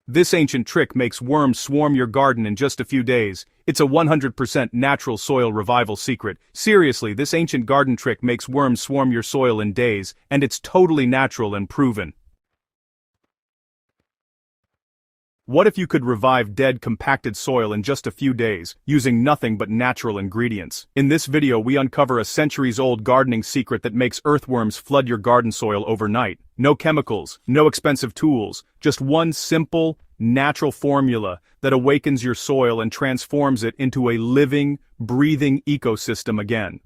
This ancient trick makes worms swarm your garden in just a few days. It's a 100% natural soil revival secret. Seriously, this ancient garden trick makes worms swarm your soil in days, and it's totally natural and proven. What if you could revive dead, compacted soil in just a few days, using nothing but natural ingredients? In this video we uncover a centuries-old gardening secret that makes earthworms flood your garden soil overnight. No chemicals, no expensive tools, just one simple, natural formula that awakens your soil and transforms it into a living, breathing ecosystem again.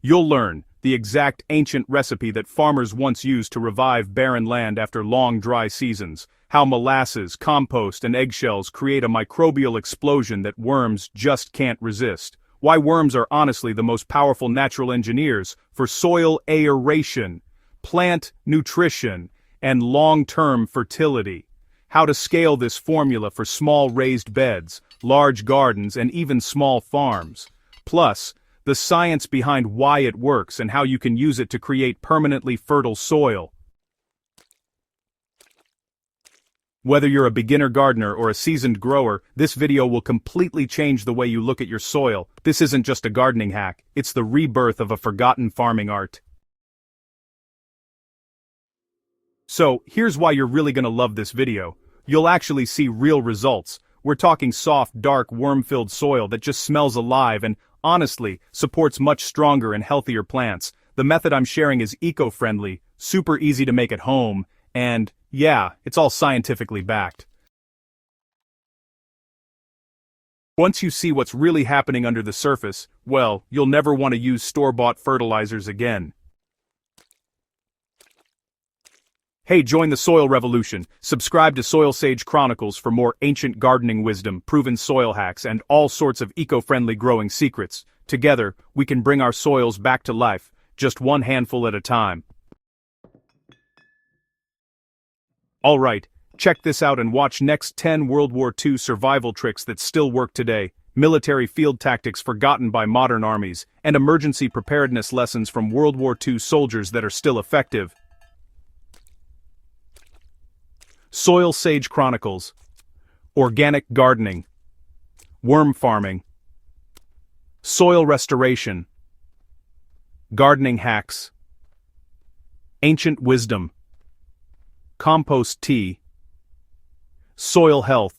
You'll learn the exact ancient recipe that farmers once used to revive barren land after long dry seasons, how molasses, compost, and eggshells create a microbial explosion that worms just can't resist, why worms are honestly the most powerful natural engineers for soil aeration, plant nutrition, and long-term fertility, how to scale this formula for small raised beds, large gardens, and even small farms, plus the science behind why it works and how you can use it to create permanently fertile soil. Whether you're a beginner gardener or a seasoned grower, this video will completely change the way you look at your soil. This isn't just a gardening hack, it's the rebirth of a forgotten farming art. So, here's why you're really gonna love this video. You'll actually see real results. We're talking soft, dark, worm-filled soil that just smells alive and, honestly, supports much stronger and healthier plants. The method I'm sharing is eco-friendly, super easy to make at home, and, yeah, it's all scientifically backed. Once you see what's really happening under the surface, well, you'll never want to use store-bought fertilizers again. Hey, join the soil revolution. Subscribe to Soil Sage Chronicles for more ancient gardening wisdom, proven soil hacks, and all sorts of eco-friendly growing secrets. Together, we can bring our soils back to life, just one handful at a time. Alright, check this out and watch next 10 World War II survival tricks that still work today, military field tactics forgotten by modern armies, and emergency preparedness lessons from World War II soldiers that are still effective. Soil Sage Chronicles. Organic gardening. Worm farming. Soil restoration. Gardening hacks. Ancient wisdom. Compost tea. Soil health.